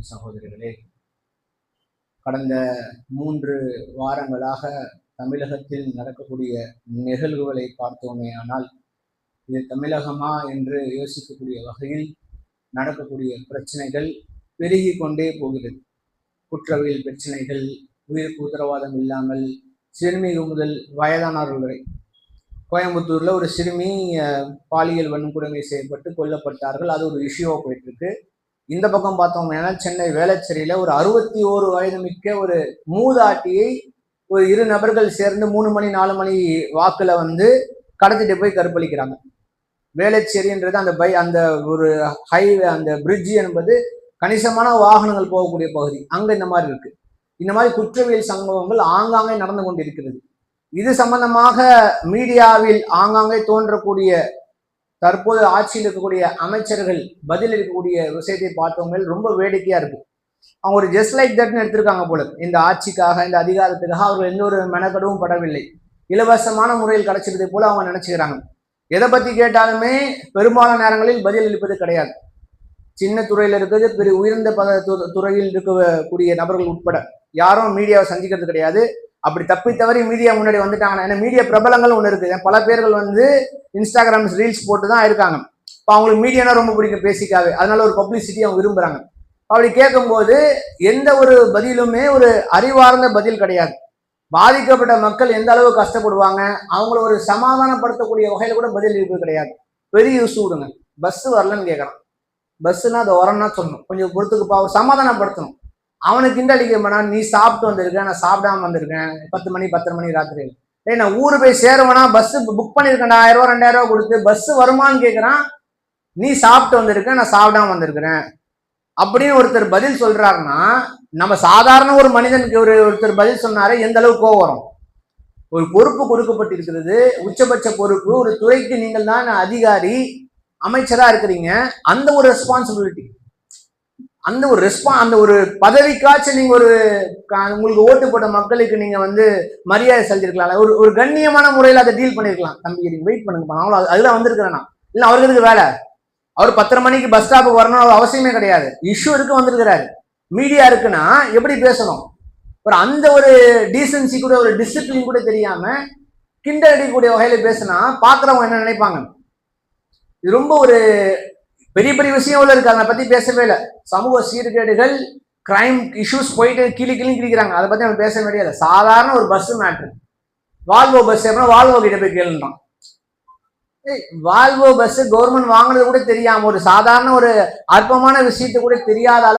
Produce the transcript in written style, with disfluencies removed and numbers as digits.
சகோதரிகளே, கடந்த 3 வாரங்களாக தமிழகத்தில் நடக்கக்கூடிய நிகழ்வுகளை பார்த்தோமே ஆனால் இது தமிழகமா என்று யோசிக்கக்கூடிய வகையில் நடக்கக்கூடிய பிரச்சனைகள் பெருகி கொண்டே போகிறது. குற்றவியல் பிரச்சனைகள், உயிருக்கு உத்தரவாதம் இல்லாமல் சிறுமி முதல் வயதானவர்கள் வரை. கோயம்புத்தூர்ல ஒரு சிறுமி பாலியல் வன்கொடுமை செய்யப்பட்டு கொல்லப்பட்டார்கள். அது ஒரு இஷ்யூவா போயிட்டு இருக்கு. இந்த பக்கம் பார்த்தோம்னா சென்னை வேளச்சேரியில ஒரு 61 வயது மிக்க ஒரு மூதாட்டியை ஒரு 2 நபர்கள் சேர்ந்து 3 மணி 4 மணி வாக்குல கடத்திட்டு போய் கற்பழிக்கிறாங்க. வேளச்சேரின்றது அந்த ஒரு ஹைவே, அந்த பிரிட்ஜ் என்பது கணிசமான வாகனங்கள் போகக்கூடிய பகுதி. அங்க இந்த மாதிரி இருக்கு. இந்த மாதிரி குற்றவியல் சம்பவங்கள் ஆங்காங்கே நடந்து கொண்டிருக்கிறது. இது சம்பந்தமாக மீடியாவில் ஆங்காங்கே தோன்றக்கூடிய தற்போது ஆட்சியில் இருக்கக்கூடிய அமைச்சர்கள் பதில் இருக்கக்கூடிய விஷயத்தை பார்த்தவங்க ரொம்ப வேடிக்கையா இருக்கு. அவங்க ஒரு ஜஸ்ட் லைக் தட்னு எடுத்திருக்காங்க போல. இந்த ஆட்சிக்காக, இந்த அதிகாரத்துக்காக அவர்கள் எந்த ஒரு மெனக்கடவும் படவில்லை. இலவசமான முறையில் கிடைச்சிருது போல அவங்க நினைச்சுக்கிறாங்க. எதை பத்தி கேட்டாலுமே பெரும்பாலான நேரங்களில் பதில் அளிப்பது கிடையாது. சின்ன துறையில இருக்கிறது, பெரிய உயர்ந்த துறையில் இருக்கக்கூடிய நபர்கள் உட்பட யாரும் மீடியாவை சந்திக்கிறது கிடையாது. அப்படி தப்பி தவறி மீடியா முன்னாடி வந்துட்டாங்கன்னா, ஏன்னா மீடியா பிரபலங்கள் ஒன்று இருக்குது. பல பேர்கள் இன்ஸ்டாகிராம் ரீல்ஸ் போட்டு தான் இருக்காங்க. இப்போ அவங்களுக்கு மீடியானா ரொம்ப பிடிக்கும் பேசிக்காவே. அதனால ஒரு பப்ளிசிட்டி அவங்க விரும்புறாங்க. அப்படி கேட்கும்போது எந்த ஒரு பதிலுமே ஒரு அறிவார்ந்த பதில் கிடையாது. பாதிக்கப்பட்ட மக்கள் எந்த அளவு கஷ்டப்படுவாங்க, அவங்கள ஒரு சமாதானப்படுத்தக்கூடிய வகையில கூட பதில் இருப்பது கிடையாது. பெரிய இஷ்யூ விடுங்க, பஸ் வரலன்னு கேட்கறான். பஸ்ஸுன்னா அதை வரணும்னா சொல்லணும், கொஞ்சம் பொறுத்துக்குப்பா, ஒரு சமாதானப்படுத்தணும். அவனுக்கு இந்த அடிக்க வேணா, நீ சாப்பிட்டு வந்திருக்கேன், நான் சாப்பிடாம வந்திருக்கேன், 10 மணி 10:30 மணி ராத்திரி, நான் ஊரு போய் சேருவேனா, பஸ் புக் பண்ணிருக்கேன்டா, 1000 ரூபா 2000 ரூபா கொடுத்து, பஸ் வருமானு கேட்கறான். நீ சாப்பிட்டு வந்திருக்கேன், நான் சாப்பிடாம வந்திருக்கிறேன் அப்படின்னு ஒருத்தர் பதில் சொல்றாருன்னா, நம்ம சாதாரண ஒரு மனிதனுக்கு ஒருத்தர் பதில் சொன்னாரு எந்த அளவுக்கு கோவம் வரும். ஒரு பொறுப்பு கொடுக்கப்பட்டிருக்கிறது, உச்சபட்ச பொறுப்பு. ஒரு துறைக்கு நீங்கள் தான் அதிகாரி, அமைச்சரா இருக்கிறீங்க. அந்த ஒரு ரெஸ்பான்சிபிலிட்டி, அந்த ஒரு பதவிக்காச்சும் நீங்க உங்களுக்கு ஓட்டு போட்ட மக்களுக்கு நீங்க மரியாதை செலுத்திருக்கலாம். ஒரு கண்ணியமான முறையில் அதை டீல் பண்ணிருக்கலாம். தம்பி நீங்க வெயிட் பண்ணுங்க, அவ்வளவு அதுதான் வந்திருக்கிறேன். இல்ல அவருக்கு எதுக்கு வேலை? அவர் 10:30 மணிக்கு பஸ் ஸ்டாப்புக்கு வரணும் அவசியமே கிடையாது. இஷ்யூ இருக்கு வந்திருக்கிறாரு. மீடியா இருக்குன்னா எப்படி பேசணும்? அந்த ஒரு டீசன்சி கூட, ஒரு டிசிப்ளின் கூட தெரியாம கிண்டல் அடிக்கக்கூடிய வகையில பேசினா பாக்குறவங்க என்ன நினைப்பாங்க? இது ரொம்ப ஒரு பெரிய பெரிய விஷயம் இருக்கு. அதை பத்தி பேசவே இல்லை. சமூக சீர்கேடுகள், கிரைம் இஷ்யூஸ் போயிட்டு கீழே கிழிக்கிறாங்க. அதை பத்தி நம்ம பேச வேண்டியது. சாதாரண ஒரு பஸ் மேட்ரு. வால்வோ பஸ் எப்படின்னா வால்வோ கிட்ட போய் கேளுன்றான். வால்வோ பஸ் கவர்மெண்ட் வாங்கினது கூட தெரியாம, ஒரு சாதாரண ஒரு அற்பமான விஷயத்தை கூட தெரியாத